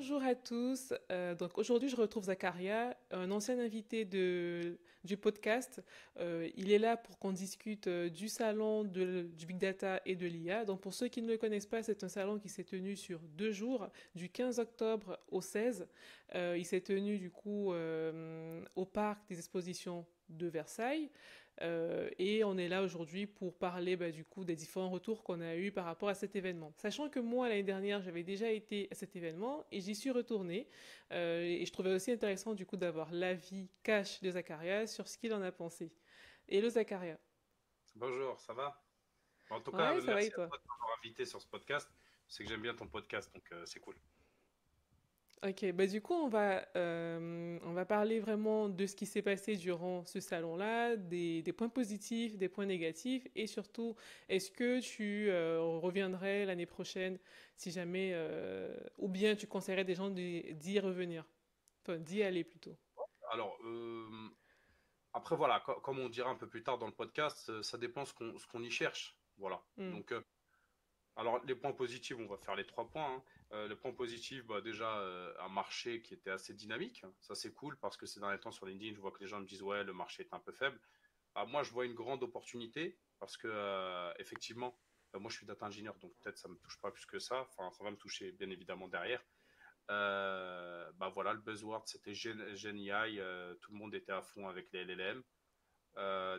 Bonjour à tous. Donc aujourd'hui, je retrouve Zakaria, un ancien invité du podcast. Il est là pour qu'on discute du salon du Big Data et de l'IA. Donc pour ceux qui ne le connaissent pas, c'est un salon qui s'est tenu sur 2 jours, du 15 octobre au 16. Il s'est tenu du coup au parc des expositions de Versailles. Et on est là aujourd'hui pour parler du coup des différents retours qu'on a eus par rapport à cet événement. Sachant que moi, l'année dernière, j'avais déjà été à cet événement et j'y suis retournée. Et je trouvais aussi intéressant du coup d'avoir l'avis cash de Zakaria sur ce qu'il en a pensé. Hello Zakaria. Bonjour, ça va? En tout cas, Ouais, ça va et merci à toi? toi de m'avoir invité sur ce podcast. C'est que j'aime bien ton podcast, donc c'est cool. Ok, du coup, on va parler vraiment de ce qui s'est passé durant ce salon-là, des points positifs, des points négatifs, et surtout, est-ce que tu reviendrais l'année prochaine si jamais, ou bien tu conseillerais des gens d'y revenir, enfin d'y aller plutôt. Alors, après, voilà, comme on dira un peu plus tard dans le podcast, ça dépend ce qu'on y cherche. Voilà. Hmm. Donc, alors, les points positifs, on va faire les 3 points, hein. Les points positifs, déjà, un marché qui était assez dynamique. Ça, c'est cool parce que ces derniers temps sur LinkedIn, je vois que les gens me disent, ouais, le marché est un peu faible. Moi, je vois une grande opportunité parce que, effectivement, moi, je suis data engineer, donc peut-être ça me touche pas plus que ça. Enfin, ça va me toucher bien évidemment derrière. Voilà, le buzzword, c'était Gen AI. Tout le monde était à fond avec les LLM.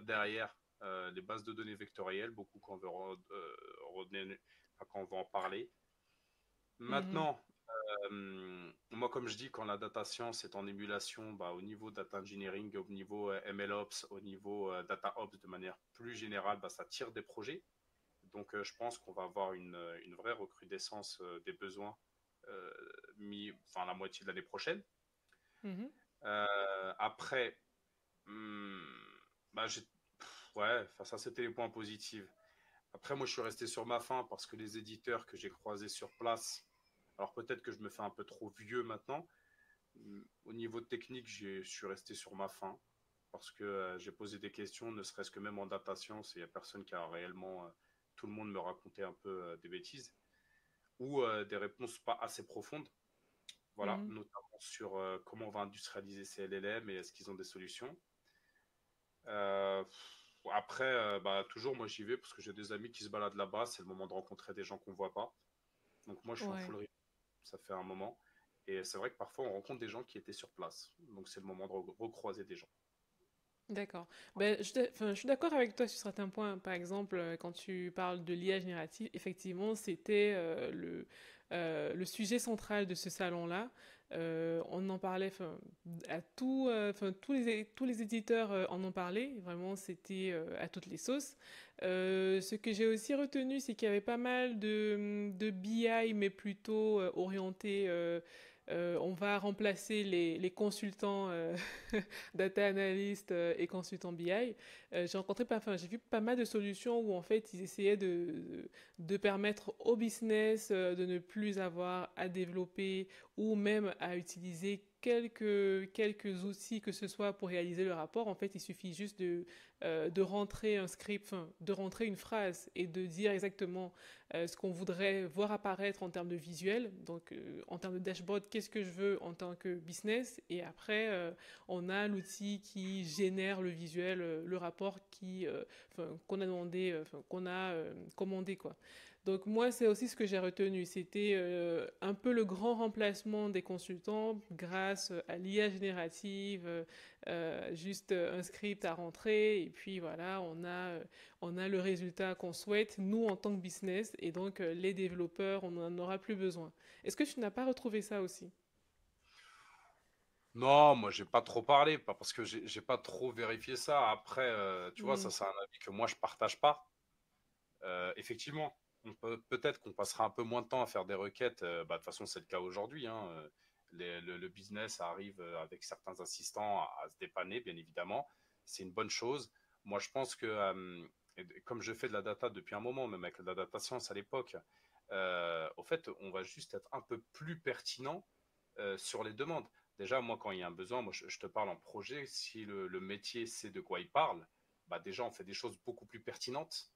Derrière, les bases de données vectorielles, beaucoup quand on veut, quand on veut en parler. Mhm. Maintenant, moi, comme je dis, quand la data science est en émulation, au niveau data engineering, au niveau MLOps, au niveau data ops de manière plus générale, ça tire des projets. Donc, je pense qu'on va avoir une vraie recrudescence des besoins euh, enfin, la moitié de l'année prochaine. Après, hum, bah, j'ai- ouais, enfin, ça, c'était les points positifs. Après, moi, je suis resté sur ma faim parce que les éditeurs que j'ai croisés sur place, alors peut-être que je me fais un peu trop vieux maintenant. Au niveau technique, je suis resté sur ma faim parce que j'ai posé des questions, ne serait-ce que même en data science, et il n'y a personne qui a réellement. Tout le monde me racontait un peu des bêtises ou des réponses pas assez profondes. Voilà, Mhm. notamment sur comment on va industrialiser ces LLM et est-ce qu'ils ont des solutions. Euh, Après, toujours, moi j'y vais parce que j'ai des amis qui se baladent là-bas. C'est le moment de rencontrer des gens qu'on voit pas. Donc moi je suis en Ouais. full remote, ça fait un moment. Et c'est vrai que parfois on rencontre des gens qui étaient sur place. Donc c'est le moment de recroiser des gens. D'accord. Je suis d'accord avec toi sur certains points. Par exemple, quand tu parles de l'IA générative, effectivement, c'était le sujet central de ce salon-là. On en parlait, tous les éditeurs en ont parlé. Vraiment, c'était à toutes les sauces. Ce que j'ai aussi retenu, c'est qu'il y avait pas mal de BI, mais plutôt orienté. On va remplacer les consultants data analyst et consultant BI, j'ai vu pas mal de solutions où en fait ils essayaient de permettre au business de ne plus avoir à développer ou même à utiliser quelques outils que ce soit pour réaliser le rapport. En fait, il suffit juste de rentrer un script, enfin, de rentrer une phrase et de dire exactement ce qu'on voudrait voir apparaître en termes de visuel. Donc, en termes de dashboard, qu'est-ce que je veux en tant que business. Et après, on a l'outil qui génère le visuel, le rapport qu'on a demandé, qu'on a commandé quoi. Donc moi, c'est aussi ce que j'ai retenu. C'était un peu le grand remplacement des consultants grâce à l'IA générative, juste un script à rentrer et puis voilà, on a le résultat qu'on souhaite, nous en tant que business, et donc les développeurs, on n'en aura plus besoin. Est-ce que tu n'as pas retrouvé ça aussi? Non, moi j'ai pas trop parlé, pas parce que j'ai pas trop vérifié ça. Après, tu vois, Hmm. ça c'est un avis que moi je partage pas. Effectivement, peut-être qu'on passera un peu moins de temps à faire des requêtes. De toute façon, c'est le cas aujourd'hui, hein. Le business arrive avec certains assistants à se dépanner, bien évidemment. C'est une bonne chose. Moi, je pense que, comme je fais de la data depuis un moment, même avec la data science à l'époque, au fait, on va juste être un peu plus pertinent sur les demandes. Déjà, moi, quand il y a un besoin, moi, je te parle en projet. Si le métier sait de quoi il parle, déjà, on fait des choses beaucoup plus pertinentes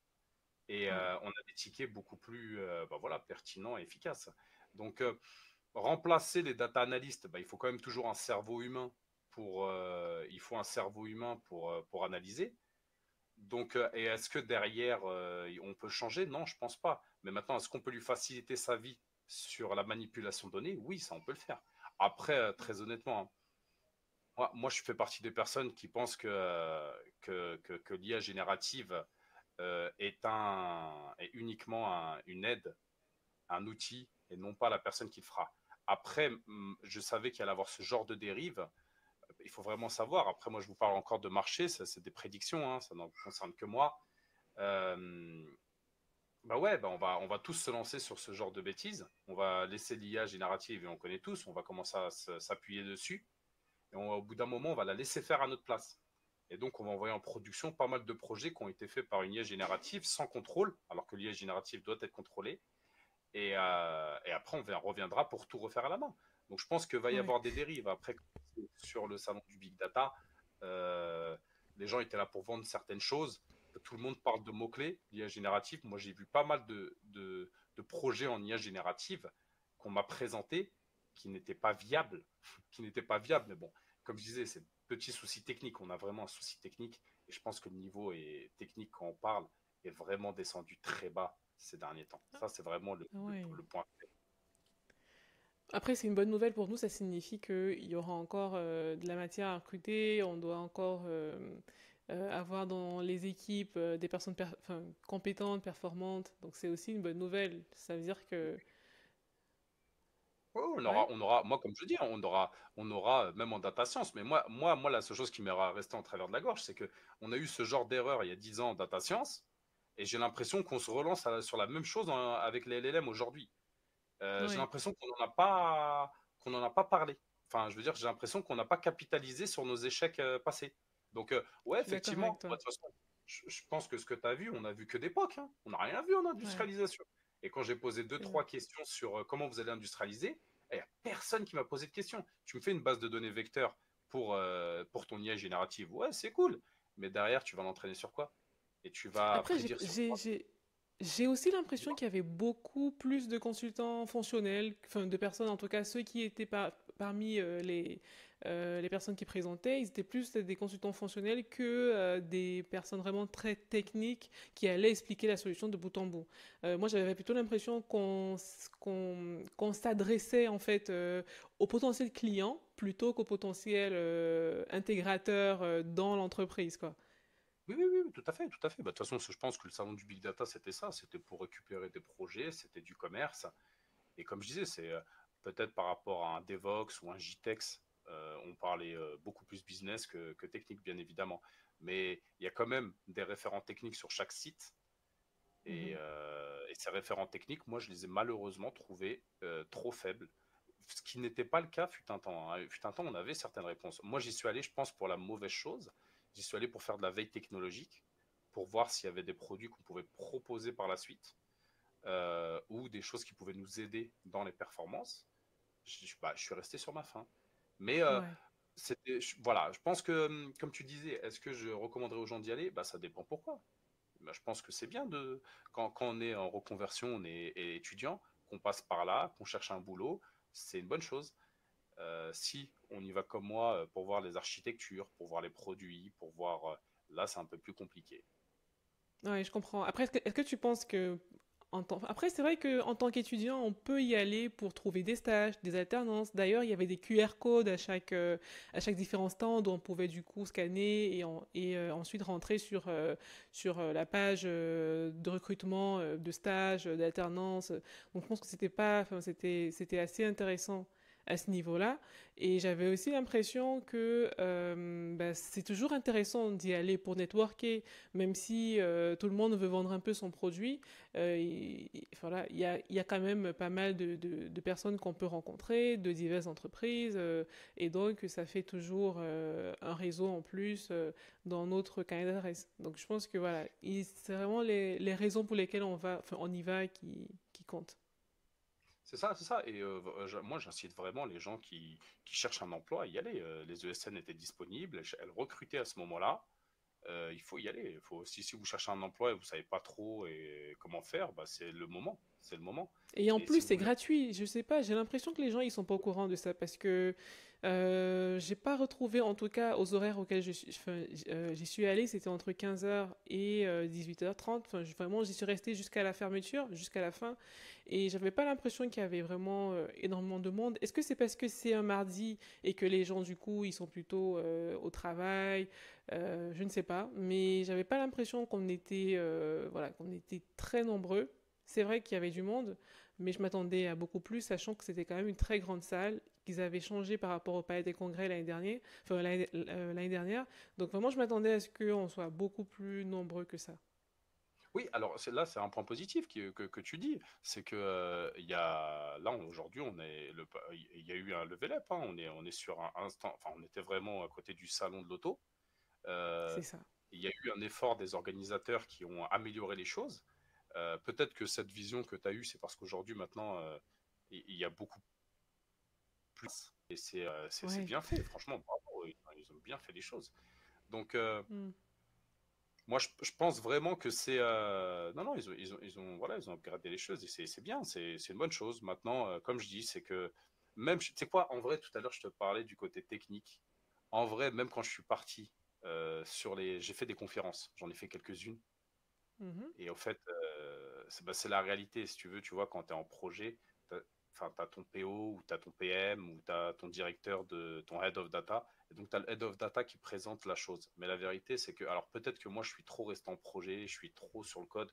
et Ouais. on a des tickets beaucoup plus voilà, pertinents et efficaces. Donc, remplacer les data analystes, bah, il faut quand même toujours un cerveau humain il faut un cerveau humain pour analyser. Donc, et est-ce que derrière, on peut changer? Non, je pense pas. Mais maintenant, est-ce qu'on peut lui faciliter sa vie sur la manipulation de données? Oui, ça, on peut le faire. Après, très honnêtement, hein, moi, je fais partie des personnes qui pensent que l'IA générative est uniquement une aide, un outil, et non pas la personne qui le fera. Après, je savais qu'il allait avoir ce genre de dérive. Il faut vraiment savoir. Après, moi, je vous parle encore de marché, ça, c'est des prédictions, hein, ça n'en concerne que moi. Euh, Bah ouais, bah on va tous se lancer sur ce genre de bêtises. On va laisser l'IA générative, et on connaît tous, on va commencer à s'appuyer dessus. Et au bout d'un moment, on va la laisser faire à notre place. Et donc, on va envoyer en production pas mal de projets qui ont été faits par une IA générative sans contrôle, alors que l'IA générative doit être contrôlée. Et après, reviendra pour tout refaire à la main. Donc, je pense qu'il va y Ouais. avoir des dérives. Après, sur le salon du Big Data, euh, les gens étaient là pour vendre certaines choses. Tout le monde parle de mots-clés, l'IA générative. Moi, j'ai vu pas mal de projets en IA générative qu'on m'a présentés qui n'étaient pas viables. Qui n'étaient pas viables. Mais bon, comme je disais, c'est petit souci technique. On a vraiment un souci technique. Et je pense que le niveau technique, quand on parle, est vraiment descendu très bas ces derniers temps. Ça, c'est vraiment Ah ouais. le point. Après, c'est une bonne nouvelle pour nous, ça signifie qu'il y aura encore de la matière à recruter, on doit encore avoir dans les équipes des personnes enfin, compétentes, performantes, donc c'est aussi une bonne nouvelle. Ça veut dire que... Ouais, Ouais, moi, comme je dis, on aura même en data science. Mais moi, la seule chose qui m'est restée en travers de la gorge, c'est que on a eu ce genre d'erreur il y a 10 ans en data science, et j'ai l'impression qu'on se relance sur la même chose avec les LLM aujourd'hui. J'ai ouais, l'impression qu'on n'en a pas parlé. Enfin, je veux dire, j'ai l'impression qu'on n'a pas capitalisé sur nos échecs passés. Donc, ouais, je suis d'accord avec effectivement, bah, toi. de toute façon, je pense que ce que tu as vu, on a vu que d'époque, hein. On n'a rien vu en Ouais, industrialisation. Et quand j'ai posé deux, c'est vrai. trois questions sur comment vous allez industrialiser, il n'y a personne qui m'a posé de questions. Tu me fais une base de données vecteur pour ton IA générative. Ouais, c'est cool. Mais derrière, tu vas l'entraîner sur quoi? Et tu vas Après, prédire sur quoi? j'ai aussi l'impression qu'il y avait beaucoup plus de consultants fonctionnels, enfin de personnes, en tout cas ceux qui étaient parmi les personnes qui présentaient, ils étaient plus des consultants fonctionnels que des personnes vraiment très techniques qui allaient expliquer la solution de bout en bout. Moi, j'avais plutôt l'impression qu'on s'adressait en fait au potentiel client plutôt qu'au potentiel intégrateur dans l'entreprise, quoi. Oui, oui, oui, tout à fait, tout à fait. Bah, de toute façon, je pense que le salon du Big Data, c'était ça. C'était pour récupérer des projets, c'était du commerce. Et comme je disais, c'est peut-être par rapport à un Devox ou un Gitex, on parlait beaucoup plus business que technique, bien évidemment. Mais il y a quand même des référents techniques sur chaque site. Mhm. Et ces référents techniques, moi, je les ai malheureusement trouvés trop faibles. Ce qui n'était pas le cas fut un temps, hein. Fut un temps, on avait certaines réponses. Moi, j'y suis allé, je pense, pour la mauvaise chose. J'y suis allé pour faire de la veille technologique, pour voir s'il y avait des produits qu'on pouvait proposer par la suite, ou des choses qui pouvaient nous aider dans les performances. Je suis resté sur ma faim. Mais Ouais. voilà, je pense que, comme tu disais, est-ce que je recommanderais aux gens d'y aller? Bah, ça dépend pourquoi. Bah, je pense que c'est bien quand on est en reconversion, on est étudiant, qu'on passe par là, qu'on cherche un boulot, c'est une bonne chose. Si on y va comme moi pour voir les architectures, pour voir les produits, pour voir, là, c'est un peu plus compliqué. Ouais, je comprends. Après, est-ce que tu penses que Après, c'est vrai qu'en tant qu'étudiant, on peut y aller pour trouver des stages, des alternances. D'ailleurs, il y avait des QR codes à chaque différent stand où on pouvait du coup scanner ensuite rentrer sur la page de recrutement, de stage, d'alternance. Donc, je pense que c'était assez intéressant à ce niveau-là. Et j'avais aussi l'impression que bah, c'est toujours intéressant d'y aller pour networker, même si tout le monde veut vendre un peu son produit. Voilà, il y a quand même pas mal de personnes qu'on peut rencontrer, de diverses entreprises, et donc ça fait toujours un réseau en plus dans notre carnet d'adresse. Donc je pense que voilà, c'est vraiment les raisons pour lesquelles on y va qui comptent. C'est ça, c'est ça. Et moi, j'incite vraiment les gens qui cherchent un emploi à y aller. Les ESN étaient disponibles, elles recrutaient à ce moment-là. Il faut y aller. Si vous cherchez un emploi et vous savez pas trop et comment faire, bah, c'est le moment. c'est le moment. Et en Et si plus, vous c'est voulez, gratuit. Je sais pas, j'ai l'impression que les gens, ils sont pas au courant de ça parce que j'ai pas retrouvé, en tout cas, aux horaires auxquels j'y suis allée, c'était entre 15 heures et 18h30. Enfin, vraiment, j'y suis restée jusqu'à la fermeture, jusqu'à la fin. Et j'avais pas l'impression qu'il y avait vraiment énormément de monde. Est-ce que c'est parce que c'est un mardi et que les gens, du coup, ils sont plutôt au travail? Je ne sais pas. Mais j'avais pas l'impression qu'on était, voilà, qu'on était très nombreux. C'est vrai qu'il y avait du monde, mais je m'attendais à beaucoup plus, sachant que c'était quand même une très grande salle, qu'ils avaient changé par rapport au Palais des Congrès l'année dernière, enfin l'année dernière. Donc vraiment, je m'attendais à ce qu'on soit beaucoup plus nombreux que ça. oui, alors là, c'est un point positif que tu dis, c'est que il y a là aujourd'hui, il y a eu un level up, hein, on est sur un instant, enfin, on était vraiment à côté du salon de l'auto. Euh, C'est ça. il y a eu un effort des organisateurs qui ont amélioré les choses. Peut-être que cette vision que tu as eue, c'est parce qu'aujourd'hui, maintenant, il y a beaucoup plus. Et c'est Ouais. bien fait, franchement, bravo, ils ont bien fait les choses. Donc, Mm. moi, je pense vraiment que c'est. Non, non, voilà, ils ont upgradé les choses et c'est bien, c'est une bonne chose. Maintenant, comme je dis, c'est que même, tu sais quoi, en vrai, tout à l'heure, je te parlais du côté technique. En vrai, même quand je suis parti j'ai fait des conférences, j'en ai fait quelques-unes. Mhm. Et au fait, c'est la réalité, si tu veux, tu vois, quand tu es en projet, enfin, tu as ton PO ou tu as ton PM ou tu as ton directeur de ton head of data. Et donc, tu as le head of data qui présente la chose. Mais la vérité, c'est que, alors peut-être que moi, je suis trop resté en projet, je suis trop sur le code.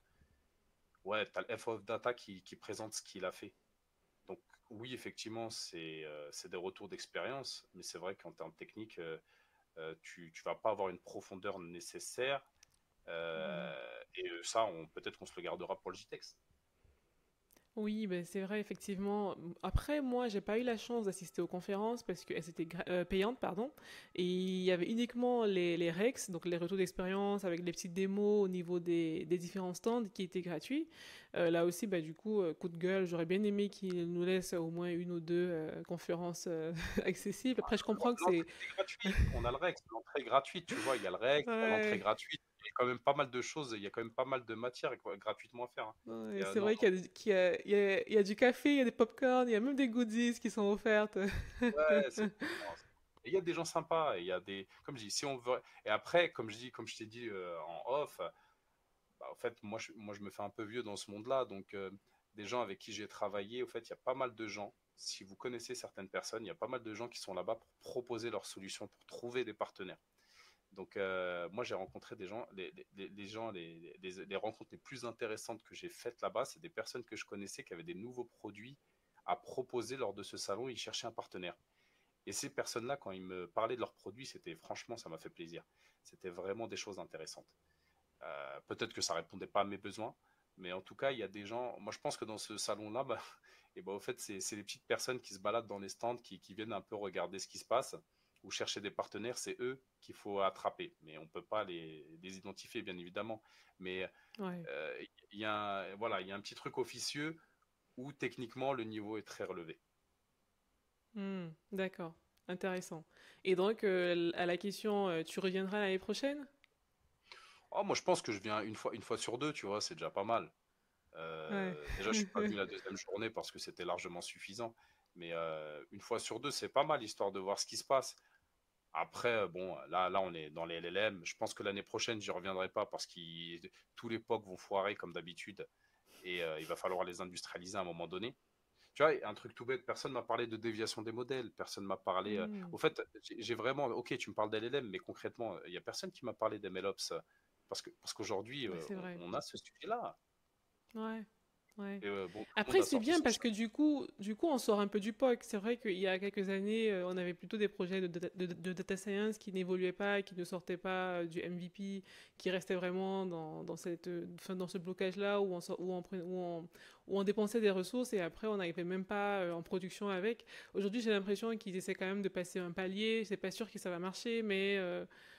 Ouais, tu as le head of data qui présente ce qu'il a fait. Donc, oui, effectivement, c'est des retours d'expérience, mais c'est vrai qu'en termes techniques, tu vas pas avoir une profondeur nécessaire. Mhm. Et ça, peut-être qu'on se le gardera pour le JTEX. Oui, ben c'est vrai, effectivement. Après, moi, j'ai pas eu la chance d'assister aux conférences parce qu'elles étaient payantes, pardon. Et il y avait uniquement les Rex, donc les retours d'expérience avec les petites démos au niveau des différents stands qui étaient gratuits. Là aussi, bah, du coup, coup de gueule, j'aurais bien aimé qu'ils nous laissent au moins une ou deux conférences accessibles. Après, je comprends que c'est... L'entrée est gratuite. On a le REX, l'entrée est gratuite, tu vois. Il y a le REX, il y a l'entrée Ouais. gratuite. Il y a quand même pas mal de choses, il y a quand même pas mal de matière gratuitement à faire, hein. Et Ouais, c'est non, vrai qu'il y a, il y a du café, il y a des pop-corn, il y a même des goodies qui sont offertes. ouais, non, il y a des gens sympas, et il y a des, comme je dis, si on veut, et après, comme je t'ai dit en off, bah, en fait, moi, je me fais un peu vieux dans ce monde-là, donc des gens avec qui j'ai travaillé, au fait, il y a pas mal de gens. Si vous connaissez certaines personnes, il y a pas mal de gens qui sont là-bas pour proposer leurs solutions, pour trouver des partenaires. Donc, moi, j'ai rencontré des gens, les gens, les rencontres les plus intéressantes que j'ai faites là-bas, c'est des personnes que je connaissais qui avaient des nouveaux produits à proposer lors de ce salon. Ils cherchaient un partenaire. Et ces personnes-là, quand ils me parlaient de leurs produits, c'était franchement, ça m'a fait plaisir. C'était vraiment des choses intéressantes. Peut-être que ça répondait pas à mes besoins, mais en tout cas, il y a des gens. Moi, je pense que dans ce salon-là, bah, et bah, au fait, c'est les petites personnes qui se baladent dans les stands, qui viennent un peu regarder ce qui se passe ou chercher des partenaires. C'est eux qu'il faut attraper, mais on peut pas les identifier, bien évidemment. Mais Ouais. voilà, il y a un petit truc officieux où techniquement le niveau est très relevé. Hmm, d'accord. Intéressant. Et donc, à la question, tu reviendras l'année prochaine? Oh, moi, je pense que je viens une fois sur deux, tu vois, c'est déjà pas mal. Ouais. Déjà, je suis pas venu la deuxième journée parce que c'était largement suffisant. Mais une fois sur deux, c'est pas mal, histoire de voir ce qui se passe. Après, bon, là, on est dans les LLM. Je pense que l'année prochaine, j'y reviendrai pas parce que tous les POC vont foirer comme d'habitude. Et il va falloir les industrialiser à un moment donné. Tu vois, un truc tout bête, personne m'a parlé de déviation des modèles. Personne m'a parlé. Hmm, Au fait, j'ai vraiment. Ok, tu me parles d'LLM, mais concrètement, il y a personne qui m'a parlé d'MLOps. Parce qu'aujourd'hui, bah, c'est vrai. on a ce sujet-là. Ouais. Ouais. Et bon, tout le monde Après, a c'est sorti bien son parce que du coup, on sort un peu du POC. C'est vrai qu'il y a quelques années, on avait plutôt des projets de data science qui n'évoluaient pas, qui ne sortaient pas du MVP, qui restaient vraiment dans cette, enfin, dans ce blocage-là où on dépensait des ressources et après, on n'arrivait même pas en production avec. Aujourd'hui, j'ai l'impression qu'ils essaient quand même de passer un palier. C'est pas sûr que ça va marcher, mais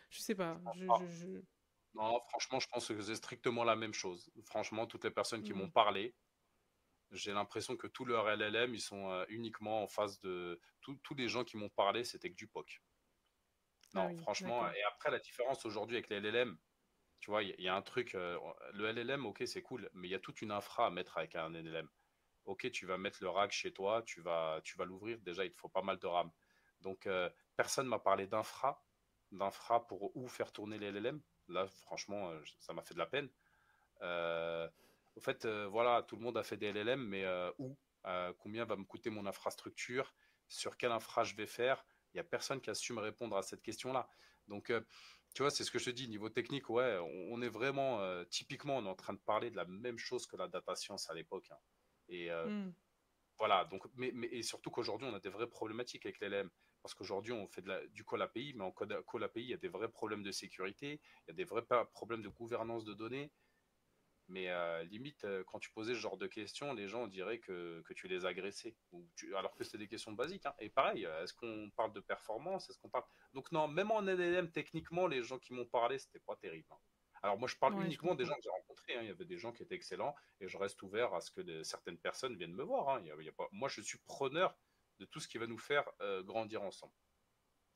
je sais pas. Non, franchement, je pense que c'est strictement la même chose. Franchement, toutes les personnes qui Hmm. m'ont parlé, j'ai l'impression que tous leurs LLM, ils sont uniquement en face de. Tous les gens qui m'ont parlé, c'était que du POC. Ah Non, oui, franchement. d'accord. Et après, la différence aujourd'hui avec les LLM, Tu vois, il y a un truc, le LLM, ok, c'est cool, mais il y a toute une infra à mettre avec un LLM. Ok, tu vas mettre le rack chez toi, tu vas l'ouvrir, déjà, il te faut pas mal de RAM. Donc, personne m'a parlé d'infra pour où faire tourner les LLM. Là, franchement, ça m'a fait de la peine. Euh, Au fait, voilà, tout le monde a fait des LLM, mais où? Combien va me coûter mon infrastructure? Sur quelle infra je vais faire? Il n'y a personne qui a su me répondre à cette question-là. Donc, tu vois, c'est ce que je te dis, niveau technique, ouais, on est vraiment, typiquement, on est en train de parler de la même chose que la data science à l'époque, hein. Et Hmm. voilà, donc, et surtout qu'aujourd'hui, on a des vraies problématiques avec l'LM. Parce qu'aujourd'hui, on fait du call API, mais en call API, il y a des vrais problèmes de sécurité, il y a des vrais problèmes de gouvernance de données. Mais limite, quand tu posais ce genre de questions, les gens diraient que tu les agressais. Alors que c'était des questions basiques, hein. Et pareil, est-ce qu'on parle de performance? Est-ce qu'on parle... Donc non, même en LLM, techniquement, les gens qui m'ont parlé, c'était pas terrible, hein. Alors moi, je parle Ouais, je uniquement des comprends. gens que j'ai rencontrés, hein. Il y avait des gens qui étaient excellents et je reste ouvert à ce que certaines personnes viennent me voir, hein. Il y a pas... Moi, je suis preneur de tout ce qui va nous faire grandir ensemble.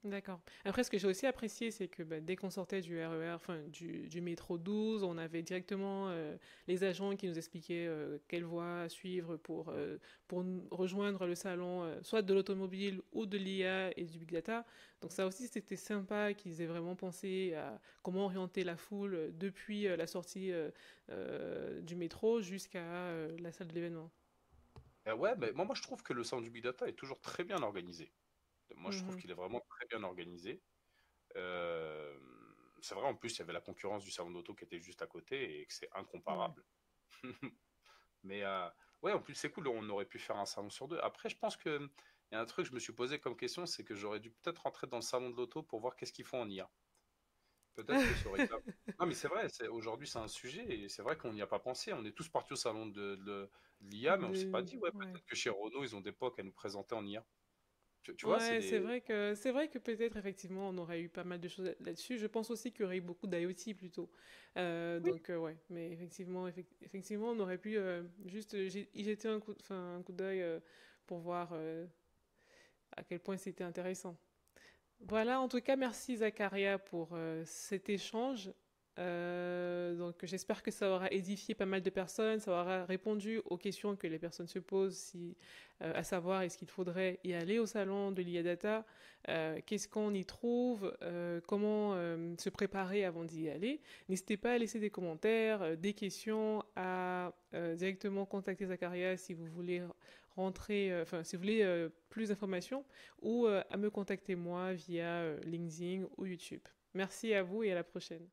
D'accord. Après, ce que j'ai aussi apprécié, c'est que bah, dès qu'on sortait du RER, enfin du métro 12, on avait directement les agents qui nous expliquaient quelle voie suivre pour rejoindre le salon, soit de l'automobile ou de l'IA et du big data. Donc ça aussi, c'était sympa qu'ils aient vraiment pensé à comment orienter la foule depuis la sortie du métro jusqu'à la salle de l'événement. Ouais, mais moi, je trouve que le centre du Big Data est toujours très bien organisé. Moi, je trouve Mhm. qu'il est vraiment très bien organisé. Euh, c'est vrai, en plus, il y avait la concurrence du salon d'auto qui était juste à côté et que c'est Ouais. incomparable. Mais ouais, en plus, c'est cool, on aurait pu faire un salon sur deux. Après, je pense que il y a un truc que je me suis posé comme question, c'est que j'aurais dû peut-être rentrer dans le salon de l'auto pour voir qu'est-ce qu'ils font en IA. Peut-être que ça aurait été... Non, mais c'est vrai, aujourd'hui, c'est un sujet et c'est vrai qu'on n'y a pas pensé. On est tous partis au salon de l'IA, mais on s'est pas dit, ouais, Ouais. peut-être que chez Renault, ils ont des POC à nous présenter en IA. Tu vois, c'est Ouais, des... c'est vrai que peut-être effectivement on aurait eu pas mal de choses là-dessus. Je pense aussi qu'il y aurait eu beaucoup d'IoT plutôt. Oui, Ouais, mais effectivement on aurait pu juste y jeter un coup d'œil pour voir à quel point c'était intéressant. Voilà, en tout cas, merci Zacharia pour cet échange. Donc, j'espère que ça aura édifié pas mal de personnes, ça aura répondu aux questions que les personnes se posent, à savoir est-ce qu'il faudrait y aller au salon de l'IA Data, qu'est-ce qu'on y trouve, comment se préparer avant d'y aller. N'hésitez pas à laisser des commentaires, des questions, à directement contacter Zacharia si vous voulez rentrer, enfin, si vous voulez plus d'informations ou à me contacter moi via LinkedIn ou YouTube. Merci à vous et à la prochaine.